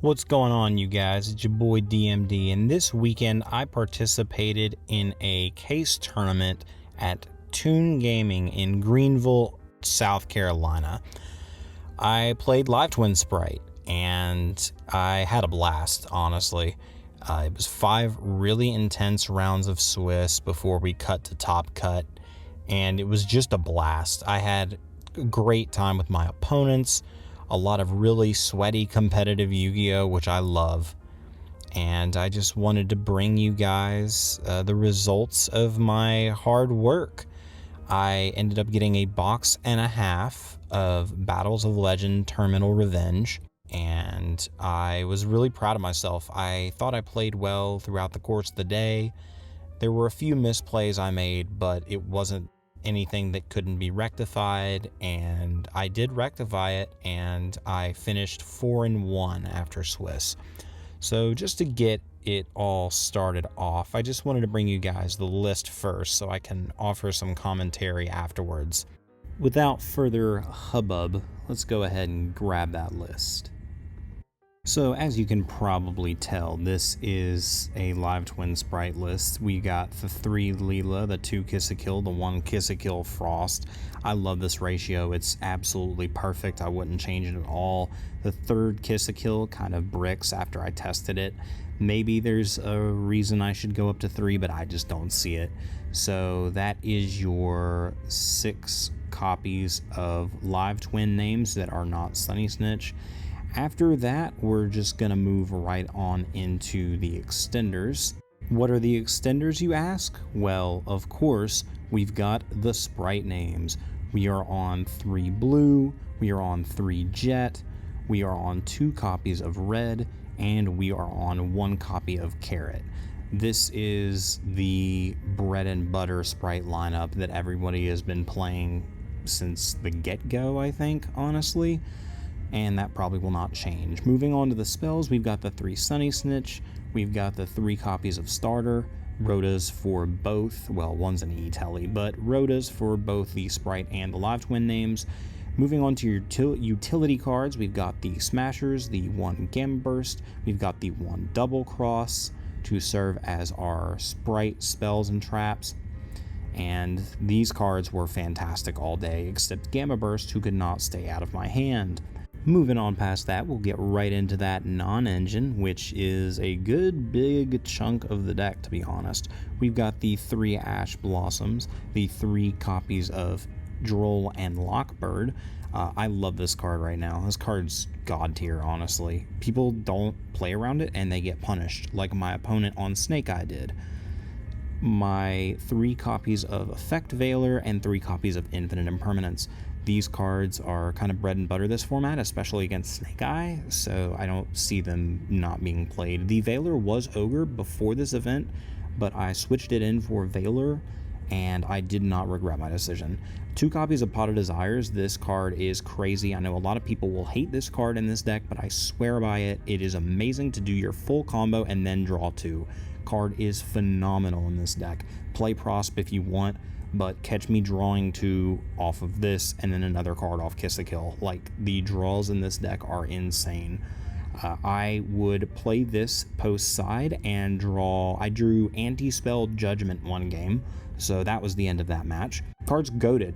What's going on, you guys? It's your boy DMD, and this weekend I participated in a case tournament at Toon Gaming in Greenville, South Carolina. I played live Twin Spright, and I had a blast, honestly. It was 5 really intense rounds of Swiss before we cut to top cut, and it was just a blast. I had a great time with my opponents. A lot of really sweaty competitive Yu-Gi-Oh, which I love. And I just wanted to bring you guys the results of my hard work. I ended up getting a box and a half of Battles of Legend Terminal Revenge, and I was really proud of myself. I thought I played well throughout the course of the day. There were a few misplays I made, but it wasn't anything that couldn't be rectified, and I did rectify it, and I finished 4-1 after Swiss. So just to get it all started off, I just wanted to bring you guys the list first so I can offer some commentary afterwards. Without further hubbub, let's go ahead and grab that list. So as you can probably tell, this is a live Twin Spright list. We got the 3 Leela, the 2 Kiss a Kill, the 1 Kiss a Kill Frost. I love this ratio. It's absolutely perfect. I wouldn't change it at all. The 3rd Kiss a Kill kind of bricks after I tested it. Maybe there's a reason I should go up to 3, but I just don't see it. So that is your 6 copies of live twin names that are not Sunny Snitch. After that, we're just going to move right on into the extenders. What are the extenders, you ask? Well, of course, we've got the Sprite names. We are on 3 blue, we are on 3 jet, we are on 2 copies of red, and we are on 1 copy of carrot. This is the bread and butter Sprite lineup that everybody has been playing since the get-go, I think, honestly. And that probably will not change. Moving on to the spells, we've got the 3 Sunny Snitch, we've got the 3 copies of Starter, Rotas for both, well, one's an E-Telly, but Rotas for both the Sprite and the live twin names. Moving on to your utility cards, we've got the Smashers, the 1 Gem Burst, we've got the 1 Double Cross to serve as our Sprite spells and traps. And these cards were fantastic all day, except Gamma Burst, who could not stay out of my hand. Moving on past that, we'll get right into that non-engine, which is a good big chunk of the deck, to be honest. We've got the 3 Ash Blossoms, the 3 copies of Droll and Lockbird. I love this card right now. This card's god tier, honestly. People don't play around it, and they get punished, like my opponent on Snake Eye did. My 3 copies of Effect Veiler and 3 copies of Infinite Impermanence. These cards are kind of bread and butter this format, especially against Snake Eye, so I don't see them not being played. The Veiler was Ogre before this event, but I switched it in for Veiler, and I did not regret my decision. 2 copies of Pot of Desires. This card is crazy. I know a lot of people will hate this card in this deck, but I swear by it. It is amazing to do your full combo and then draw 2. Card is phenomenal in this deck. Play Prosp if you want, but catch me drawing 2 off of this and then another card off Kiss a Kill. Like, the draws in this deck are insane. I would play this post side and I drew Anti-Spell Judgment 1 game, so that was the end of that match. Card's goated.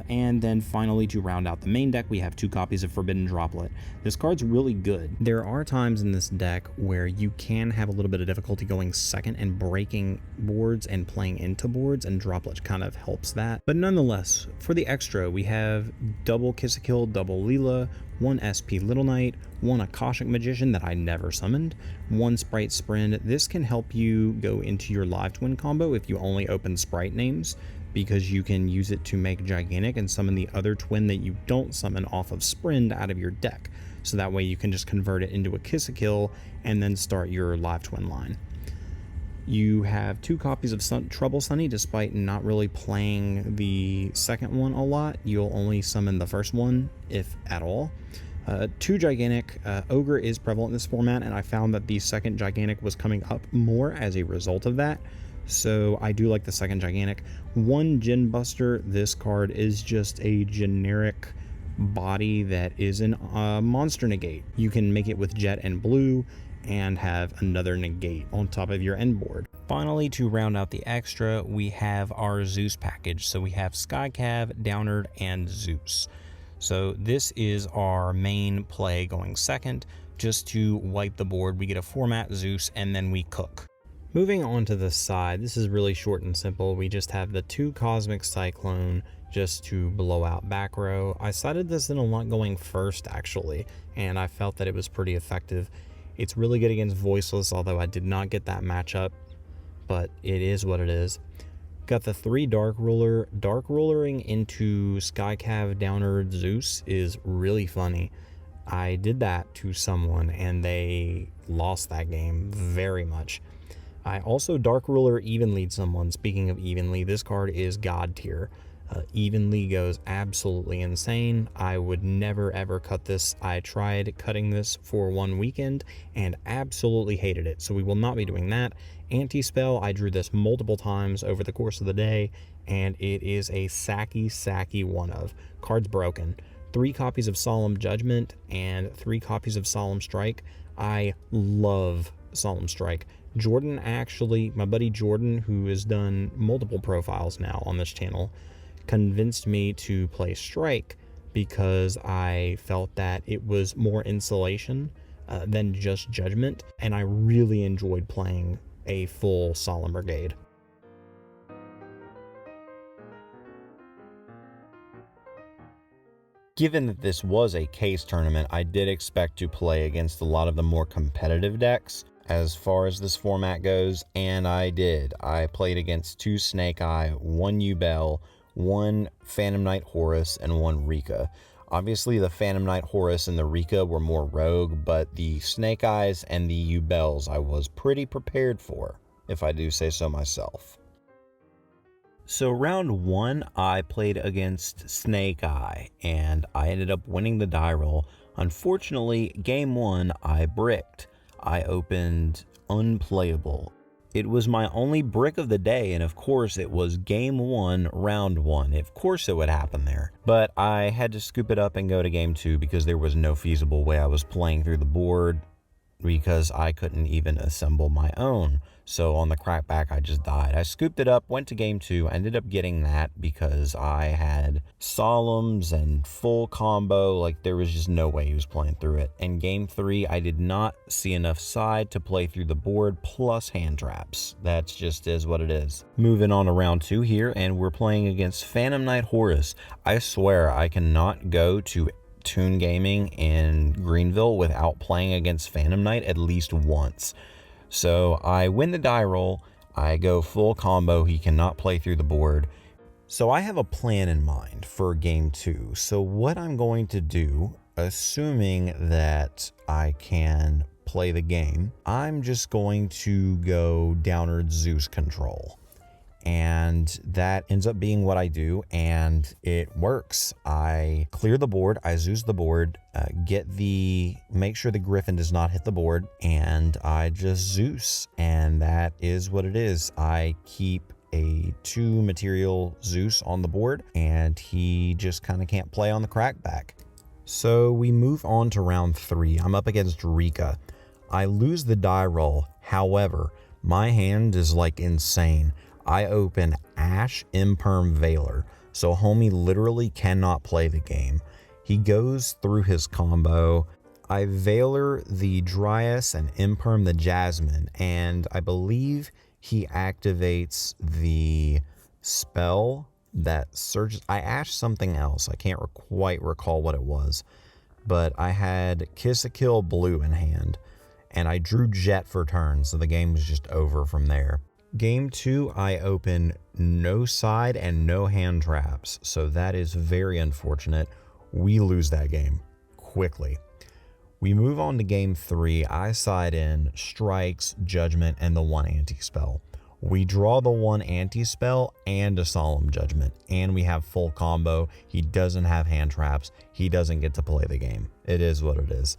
And then finally, to round out the main deck, we have 2 copies of Forbidden Droplet. This card's really good. There are times in this deck where you can have a little bit of difficulty going second and breaking boards and playing into boards, and Droplet kind of helps that. But nonetheless, for the extra, we have double Kiss a Kill, double Leela, 1 SP Little Knight, 1 Akashic Magician that I never summoned, 1 Sprite Sprint. This can help you go into your live twin combo if you only open Sprite names, because you can use it to make Gigantic and summon the other twin that you don't summon off of Sprint out of your deck. So that way you can just convert it into a Kiss a Kill and then start your live twin line. You have 2 copies of Trouble Sunny. Despite not really playing the second one a lot, you'll only summon the first one, if at all. 2 Gigantic. Ogre is prevalent in this format, and I found that the second Gigantic was coming up more as a result of that. So I do like the second Gigantic. 1 Gin Buster. This card is just a generic body that is a monster negate. You can make it with jet and blue and have another negate on top of your end board. Finally, to round out the extra, we have our Zeus package. So we have Skycav, Downard, and Zeus. So this is our main play going second. Just to wipe the board, we get a format Zeus, and then we cook. Moving on to the side, this is really short and simple. We just have the 2 Cosmic Cyclone just to blow out back row. I sided this in a lot going first, actually, and I felt that it was pretty effective. It's really good against Voiceless, although I did not get that matchup, but it is what it is. Got the 3 Dark Ruler. Dark Rulering into Skycav, Downard, Zeus is really funny. I did that to someone, and they lost that game very much. I also Dark Ruler Evenly someone. Speaking of Evenly, this card is God tier. Evenly goes absolutely insane. I would never ever cut this. I tried cutting this for one weekend and absolutely hated it, so we will not be doing that. Anti-spell, I drew this multiple times over the course of the day, and it is a sacky one of. Card's broken. 3 copies of Solemn Judgment and 3 copies of Solemn Strike. I love Solemn Strike. Jordan, actually, my buddy Jordan, who has done multiple profiles now on this channel, convinced me to play Strike because I felt that it was more insulation than just Judgment, and I really enjoyed playing a full Solemn Brigade. Given that this was a case tournament, I did expect to play against a lot of the more competitive decks as far as this format goes, and I did. I played against 2 Snake Eye, 1 yugioh, 1 Phantom Knight Horus, and 1 Rika. Obviously, the Phantom Knight Horus and the Rika were more rogue, but the Snake Eyes and the yugiohs I was pretty prepared for, if I do say so myself. So round 1, I played against Snake Eye, and I ended up winning the die roll. Unfortunately, game 1, I bricked. I opened unplayable. It was my only brick of the day, and of course it was game 1, round 1. Of course it would happen there. But I had to scoop it up and go to game 2 because there was no feasible way I was playing through the board because I couldn't even assemble my own. So on the crackback, I just died. I scooped it up, went to game 2, ended up getting that because I had Solemns and full combo. Like, there was just no way he was playing through it. And game 3, I did not see enough side to play through the board, plus hand traps. That's just is what it is. Moving on to round 2 here, and we're playing against Phantom Knight Horus. I swear I cannot go to Toon Gaming in Greenville without playing against Phantom Knight at least once. So I win the die roll, I go full combo, he cannot play through the board. So I have a plan in mind for game 2. So what I'm going to do, assuming that I can play the game, I'm just going to go Downard Zeus control. And that ends up being what I do, and it works. I clear the board, I Zeus the board, make sure the Griffin does not hit the board, and I just Zeus, and that is what it is. I keep a 2 material Zeus on the board, and he just kind of can't play on the crackback. So we move on to round 3. I'm up against Rika. I lose the die roll, however, my hand is like insane. I open Ash Imperm Veiler, so homie literally cannot play the game. He goes through his combo. I Veiler the Dryas and Imperm the Jasmine, and I believe he activates the spell that surges. I Ash something else. I can't quite recall what it was, but I had Kiss a Kill Blue in hand, and I drew Jet for turn, so the game was just over from there. Game 2, I open no side and no hand traps, so that is very unfortunate. We lose that game quickly. We move on to game 3. I side in Strikes, Judgment, and the 1 anti-spell. We draw the 1 anti-spell and a Solemn Judgment, and we have full combo. He doesn't have hand traps. He doesn't get to play the game. It is what it is.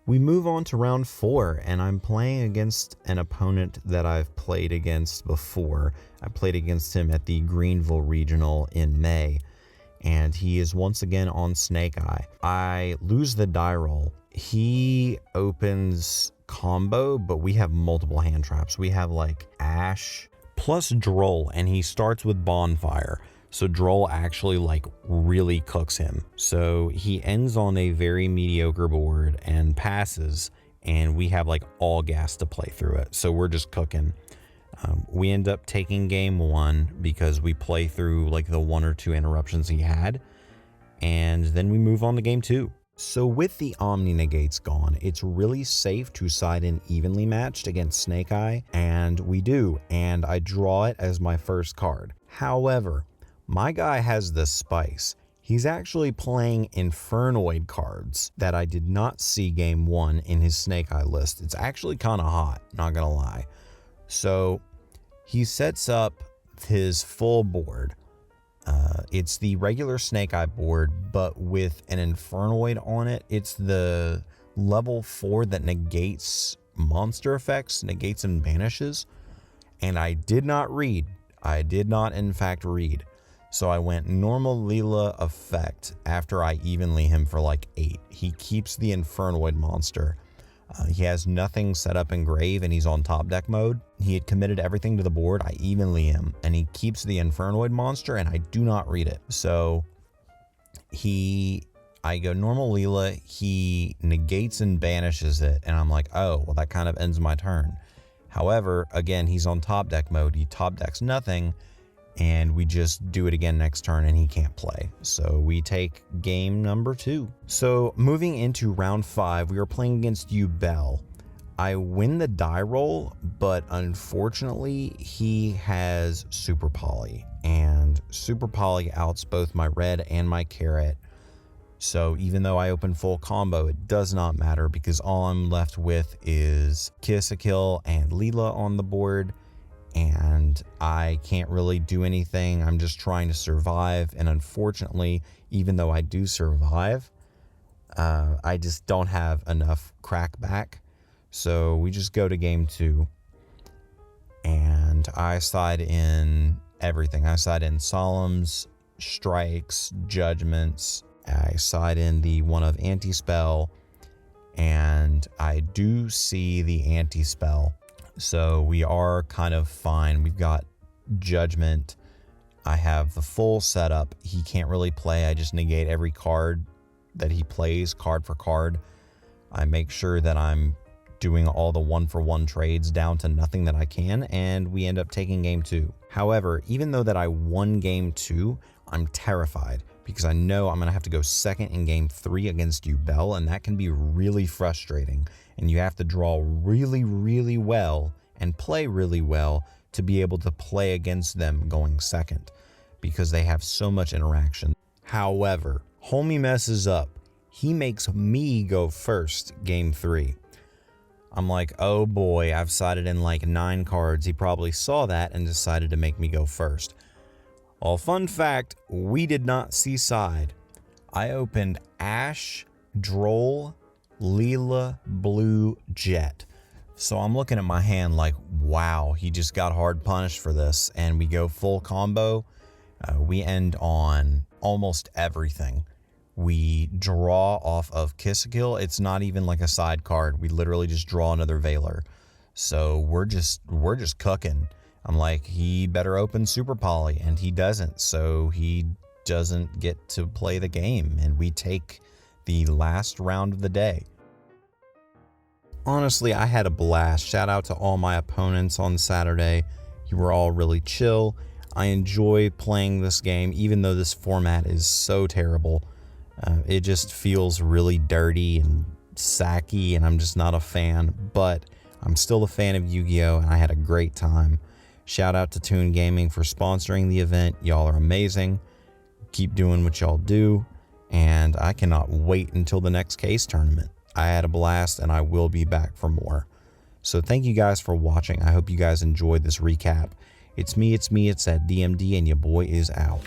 We move on to round 4, and I'm playing against an opponent that I've played against before. I played against him at the Greenville Regional in May, and he is once again on Snake Eye. I lose the die roll. He opens combo, but we have multiple hand traps. We have like Ash plus Droll, and he starts with Bonfire. So Droll actually like really cooks him. So he ends on a very mediocre board and passes, and we have like all gas to play through it. So we're just cooking. We end up taking game 1 because we play through like the 1 or 2 interruptions he had, and then we move on to game 2. So with the Omni Negates gone, it's really safe to side in evenly matched against Snake Eye, and we do, and I draw it as my first card. However, my guy has the spice. He's actually playing Infernoid cards that I did not see game 1 in his Snake Eye list. It's actually kind of hot, not gonna lie. So he sets up his full board. It's the regular Snake Eye board, but with an Infernoid on it. It's the level 4 that negates monster effects, negates and banishes. And I did not read. I did not, in fact, read. So I went normal Leela effect after I evenly him for like 8. He keeps the Infernoid monster. He has nothing set up in grave, and he's on top deck mode. He had committed everything to the board. I evenly him, and he keeps the Infernoid monster, and I do not read it. So I go normal Leela, he negates and banishes it, and I'm like, oh, well, that kind of ends my turn. However, again, he's on top deck mode. He top decks nothing, and we just do it again next turn, and he can't play. So we take game number 2. So moving into round 5, we are playing against yugioh. I win the die roll, but unfortunately he has Super Poly, and Super Poly outs both my red and my carrot. So even though I open full combo, it does not matter because all I'm left with is Kiss a Kill and Leela on the board, and I can't really do anything. I'm just trying to survive, and unfortunately, even though I do survive, I just don't have enough crack back. So we just go to game 2, and I side in everything. I side in Solemns, Strikes, Judgments. I side in the one of Anti-Spell, and I do see the Anti-Spell. So we are kind of fine. We've got Judgment. I have the full setup. He can't really play. I just negate every card that he plays, card for card. I make sure that I'm doing all the 1-for-1 trades down to nothing that I can, and we end up taking game 2. However, even though that I won game 2, I'm terrified because I know I'm going to have to go second in game 3 against yugioh, and that can be really frustrating. And you have to draw really, really well and play really well to be able to play against them going second because they have so much interaction. However, homie messes up. He makes me go first game 3. I'm like, oh boy, I've sided in like 9 cards. He probably saw that and decided to make me go first. Well, fun fact, we did not see side. I opened Ash, Droll, Leela, Blue, Jet. So I'm looking at my hand like, wow, he just got hard punished for this. And we go full combo. We end on almost everything. We draw off of Kiss a Kill. It's not even like a side card. We literally just draw another Veiler. So we're just cooking. I'm like, he better open Super Poly, and he doesn't. So he doesn't get to play the game, and we take the last round of the day. Honestly, I had a blast. Shout out to all my opponents on Saturday. You were all really chill. I enjoy playing this game, even though this format is so terrible. It just feels really dirty and sacky, and I'm just not a fan. But I'm still a fan of Yu-Gi-Oh, and I had a great time. Shout out to Toon Gaming for sponsoring the event. Y'all are amazing. Keep doing what y'all do, and I cannot wait until the next case tournament. I had a blast, and I will be back for more. So thank you guys for watching. I hope you guys enjoyed this recap. It's that DMD, and your boy is out.